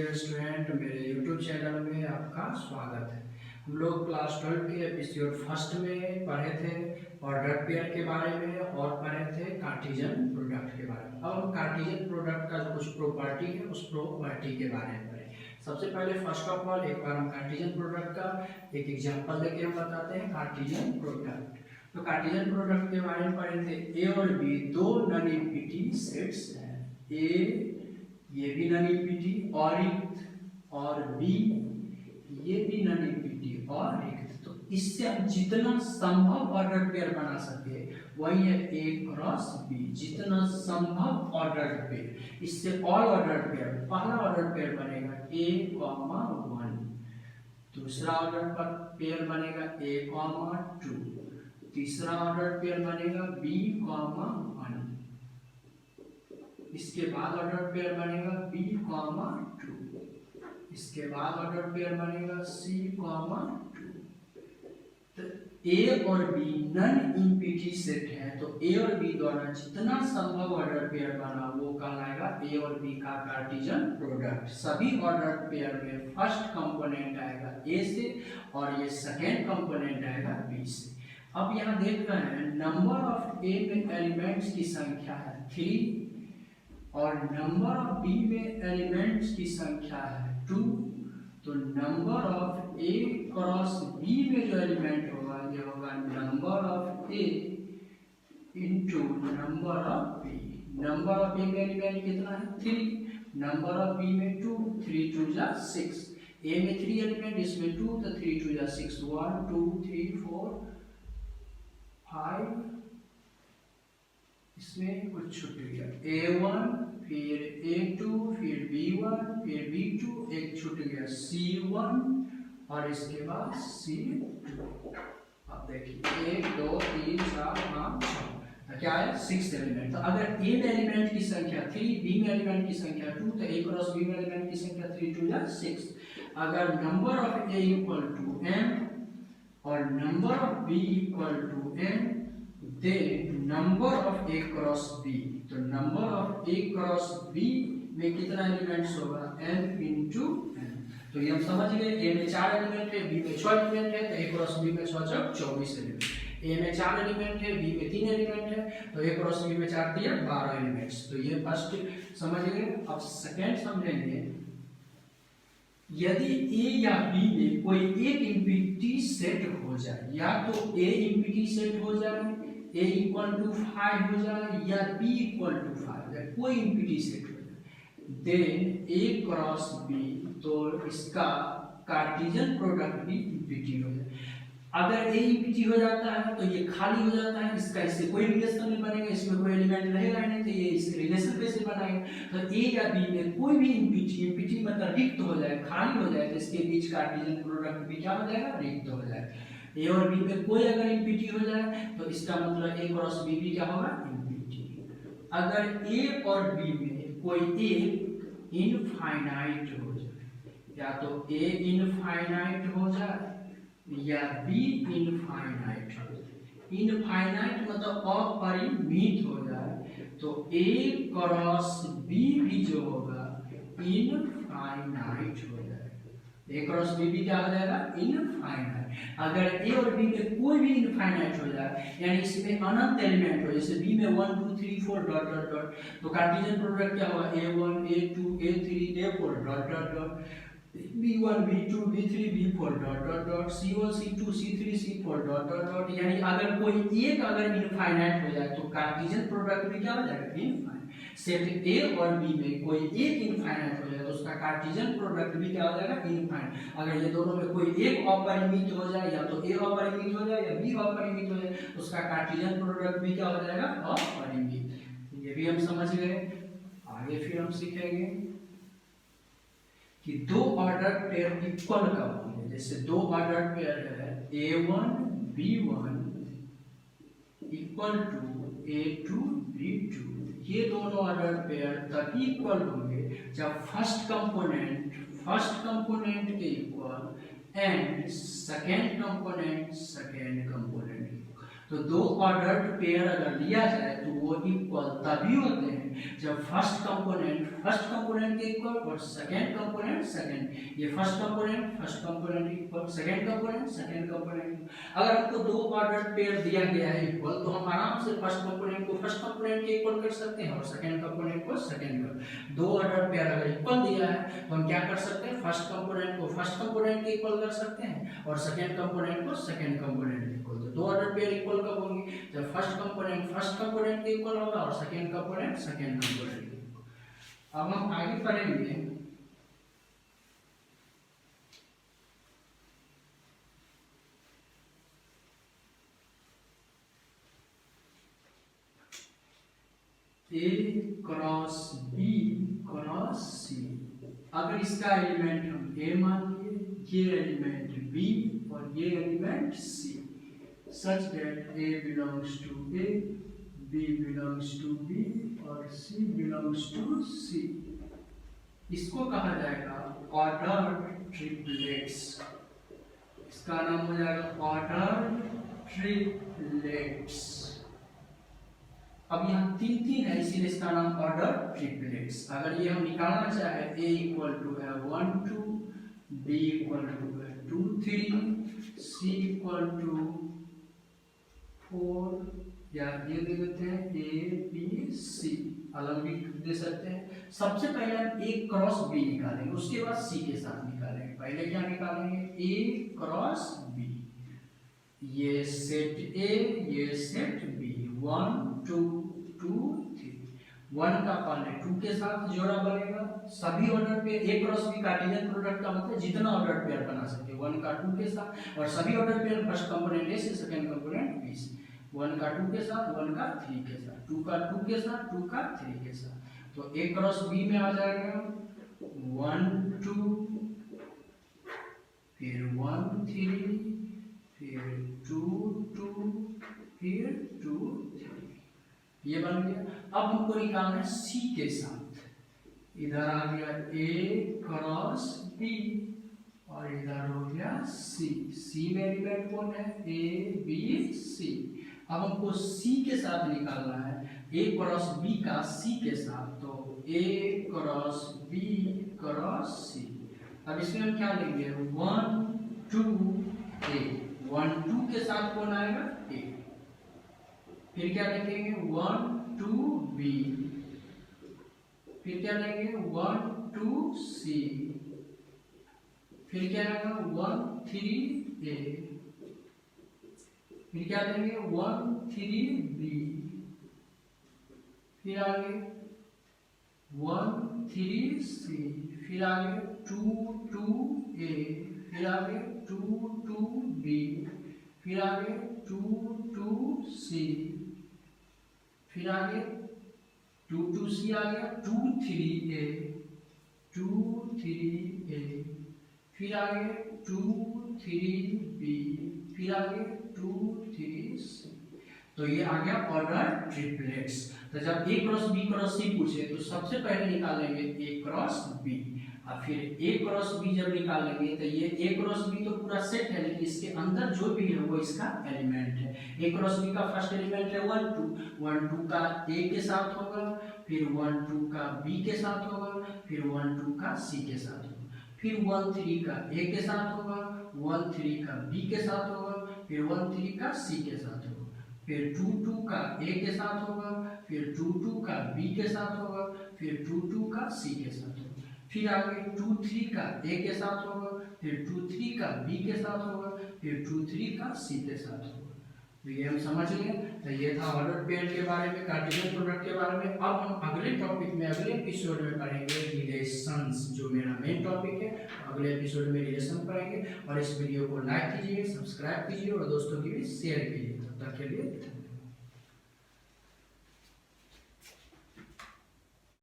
Dear student, मेरे YouTube channel में आपका स्वागत है। हम लोग क्लास 12 के एपिसोड फर्स्ट में पढ़े थे ऑर्डर पेयर के बारे में और पढ़े थे कार्टेशियन प्रोडक्ट के बारे में। अब हम कार्टेशियन प्रोडक्ट का कुछ प्रॉपर्टी है उस प्रॉपर्टी के बारे में पढ़ें। सबसे पहले फर्स्ट ऑफ ऑल एक बार हम कार्टेशियन प्रोडक्ट का एक एग्जाम्पल देके हम बताते हैं कार्टेशियन प्रोडक्ट। तो कार्टेशियन प्रोडक्ट के बारे में पढ़े थे ए और बी दो नॉन इम्पिटी सेट्स हैं। ए ये भी नॉन इम्पिटी और रिक्त और बी ये भी नॉन इम्पिटी और रिक्त। तो इससे हम जितना संभव ऑर्डर पेयर बना सके वही है ए क्रॉस बी, जितना संभव ऑर्डर पेयर। इससे ऑल ऑर्डर पेयर, पहला ऑर्डर पेयर बनेगा ए कॉमा 1, दूसरा ऑर्डर पेयर बनेगा ए कॉमा 2, तीसरा ऑर्डर पेयर बनेगा बी कॉमा 1, इसके बाद ऑर्डर पेयर बनेगा बी कॉमा 2, इसके बाद ऑर्डर पेयर बनेगा सी कॉमा 2। तो ए और बी नॉन इम्पिटी सेट है, तो ए और बी द्वारा जितना संभव ऑर्डर पेयर बना वो कहलाएगा ए और बी का कार्टेशियन प्रोडक्ट। सभी ऑर्डर पेयर में फर्स्ट कंपोनेंट आएगा ए से और ये सेकेंड कंपोनेंट आएगा बी से। अब यहाँ देख रहे हैं नंबर ऑफ ए में एलिमेंट्स की संख्या है 3 और नंबर ऑफ बी में एलिमेंट्स की संख्या है 2। तो number of A cross B में जो एलिमेंट होगा ये होगा number of A into number of B. Number of A में एलिमेंट कितना है 3, नंबर ऑफ बी में 2, 3 2 जा 6। ए में 3 एलिमेंट, इसमें 2, तो 3 2 जा 6, 1 2 3 4 5, इसमें कुछ छूट गया A1 फिर A2 फिर B1 फिर B2, एक छूट गया C1 और इसके बाद C2। अब देखिए 1 2 3 4 5 6, तो क्या है 6 एलिमेंट। तो अगर A में एलिमेंट की संख्या 3, B में एलिमेंट की संख्या 2, तो A क्रॉस B में एलिमेंट की संख्या 3 2 जा 6। अगर number of A equal to m और number of B equal to m then number of A cross B, तो number of A cross B में कितना एलिमेंट्स होगा m into n। तो ये हम समझ गए A में 4 एलिमेंट है, B में 6 एलिमेंट है, तो A क्रॉस B में 6 6 24 एलिमेंट। A में 4 एलिमेंट है, B में 3 एलिमेंट है, तो A क्रॉस B में 4 दिया 12 एलिमेंट्स। तो ये फर्स्ट समझ गए। अब सेकेंड समझेंगे, यदि A या B में कोई एक इम्पिटी सेट हो जाए, या तो A इम्पिटी सेट हो जाए, A इक्वल टू 5 हो जाए, या B इक्वल टू 5 या कोई इम्पिटी सेट हो जाए, देन A क्रॉस B, तो इसका कार्टेशियन प्रोडक्ट भी इम्पिटी हो जाए। अगर A इम्पिटी हो जाता है तो ये खाली हो जाता है, इसका इससे कोई रिलेशन नहीं बनेगा, इसमें कोई एलिमेंट रहेगा नहीं, तो ये इस रिलेशन कैसे बनाएगा। तो A या B में कोई भी इम्पिटी मतलब रिक्त हो जाए, खाली हो जाए, तो इसके बीच कार्टेशियन प्रोडक्ट भी क्या हो जाएगा, रिक्त हो जाएगा। ए और बी में कोई अगर इम्पिटी हो जाए तो इसका मतलब ए क्रॉस बी भी क्या होगा, इम्पिटी। अगर ए और बी में कोई एक इनफाइनाइट हो जाए, या तो ए इनफाइनाइट हो जाए या बी इनफाइनाइट हो जाए। इनफाइनाइट मतलब अपरिमित हो जाए, तो ए क्रॉस बी भी जो होगा इनफाइनाइट हो जाएगा। ए क्रॉस बी भी क्या हो जाएगा, इनफाइनाइट। अगर ए और बी में कोई भी इनफाइनाइट हो जाए, यानी इसमें अनंत एलिमेंट हो, जैसे बी में 1 2 3 4 डॉट डॉट डॉट, तो कार्टेशियन प्रोडक्ट क्या होगा, A1 A2 A3 A4 dot dot dot, B1 B2 B3 B4 dot dot dot, C1 C2 C3 C4 dot dot dot. यानी अगर कोई एक अगर इनफाइनाइट हो जाए तो कार्टेशियन प्रोडक्ट भी क्या हो जाएगा, इनफाइनाइट। सेट ए और बी में कोई एक इनफाइनाइट हो जाए तो उसका कार्टेशियन प्रोडक्ट भी क्या हो जाएगा, इनफाइनाइट। अगर ये दोनों में कोई एक अपरिमित हो जाए, या तो ए अपरिमित हो जाए या बी अपरिमित हो जाए, तो उसका कार्टेशियन प्रोडक्ट भी क्या हो जाएगा, अपरिमित। ये भी हम समझ गए। आगे फिर हम सीखेंगे कि दो ऑर्डर पेयर इक्वल कब होंगे। जैसे दो ऑर्डर पेयर है A1 B1 equal to A2 B2, ये दोनों ऑर्डर पेयर तभी इक्वल होंगे जब फर्स्ट कंपोनेंट के equal and second component equal. तो दो ऑर्डर पेयर अगर लिया जाए तो वो इक्वल तभी होते हैं जब फर्स्ट कंपोनेंट के इक्वल और सेकेंड कंपोनेंट सेकेंड, ये first component equal second component. अगर हमको दो ऑर्डर पेयर दिया गया है इक्वल, तो हम आराम से फर्स्ट कंपोनेंट को फर्स्ट कंपोनेंट के इक्वल कर सकते हैं और सेकेंड कंपोनेंट को सेकेंड का। दो ऑर्डर पेयर अगर इक्वल दिया है तो हम क्या कर सकते हैं, फर्स्ट कंपोनेंट को फर्स्ट कंपोनेंट के इक्वल कर सकते हैं और सेकेंड कंपोनेंट को सेकेंड कंपोनेंट के इक्वल। तो दो ऑर्डर पेयर इक्वल कब होंगे, जब फर्स्ट कंपोनेंट के इक्वल होगा और सेकेंड कंपोनेंट सेकेंड कंपोनेंट के इक्वल। अब हम आगे पढ़ेंगे A cross B cross C। अगर इसका एलिमेंट हम A मान लिए, ये एलिमेंट B और ये element C, such that A belongs to A, B belongs to B और C belongs to C, इसको कहा जाएगा ऑर्डर ट्रिपलेट्स। इसका नाम हो जाएगा ऑर्डर ट्रिपलेट्स। अब यहाँ तीन है, इसीलिए इसका नाम ऑर्डर ट्रिपलेट्स। अगर ये हम निकालना चाहे A इक्वल टू है 1 2, B इक्वल टू है 2 3, C इक्वल टू 4, या ये दे देते हैं A B C, अलग भी दे सकते हैं। सबसे पहले हम A क्रॉस B निकालेंगे, उसके बाद C के साथ निकालेंगे। पहले क्या निकालेंगे, A क्रॉस B, ये सेट A ये सेट B, 1 2 2 3, 1 का पहले 2 के साथ जोड़ा बनेगा। सभी ऑर्डर पे A cross B Cartesian product का मतलब जितना ऑर्डर पेयर बना सकते, 1 का 2 के साथ, और सभी order pair first component A से सेकंड कंपोनेंट B से, 1 का 2 के साथ, 1 का 3 के साथ, 2 का 2 के साथ, 2 का 3 के साथ। तो A क्रॉस B में आ जाएगा 1 2, फिर 1 3, फिर 2 2, फिर 2 3, ये बन गया। अब हमको निकालना है C के साथ, इधर आ गया A क्रॉस B और इधर हो गया C में एलिमेंट कौन है, A B C। अब हमको C के साथ निकालना है A क्रॉस B का C के साथ, तो A cross B cross C। अब इसमें हम क्या लेंगे, 1 2 A, 1 2 के साथ कौन आएगा A, फिर क्या लिखेंगे 1 2 B, फिर क्या लेंगे 1 2 C, फिर क्या आएगा 1 3 A, फिर क्या लेंगे 1 3 B, फिर आगे 1 3 C, फिर आगे 2 2 A, फिर आगे 2 2 B, फिर आगे 2 2 C, फिर आगे 2 2 C आ गया, 2 3 A 2 3 A, फिर आगे 2 3 B, फिर आगे 2 3 C। तो ये आ गया ऑर्डर ट्रिपलेट्स। तो जब A cross B cross C पूछे तो सबसे पहले निकालेंगे A क्रॉस B, और फिर A क्रॉस B जब निकालेंगे तो ये A क्रॉस B तो पूरा सेट है, लेकिन इसके अंदर जो भी है वो इसका एलिमेंट है। A क्रॉस B का फर्स्ट एलिमेंट है 1 2, 1 2 का A के साथ होगा, फिर 1 2 का B के साथ होगा, फिर 1 2 का C के साथ होगा, फिर 1 3 का A के साथ होगा, 1 3 का B के साथ होगा, फिर 1 3 का C के साथ होगा, फिर 2 2 का A के साथ होगा, फिर 2 2 का B के साथ होगा, फिर 2 2 का C के साथ होगा, फिर आगे 2 3 का A के साथ होगा, फिर 2 3 का B के साथ होगा, फिर 2 3 का C के साथ होगा। तो ये हम समझ गए। तो ये था ऑर्डर पेयर के बारे में, कार्टेशियन प्रोडक्ट के बारे में। अब हम अगले टॉपिक में अगले एपिसोड में पढ़ेंगे रिलेशंस, जो मेरा मेन टॉपिक है। अगले एपिसोड में रिलेशन पढ़ेंगे, और इस वीडियो को लाइक कीजिए, सब्सक्राइब कीजिए और दोस्तों के लिए शेयर कीजिए। तब तक के लिए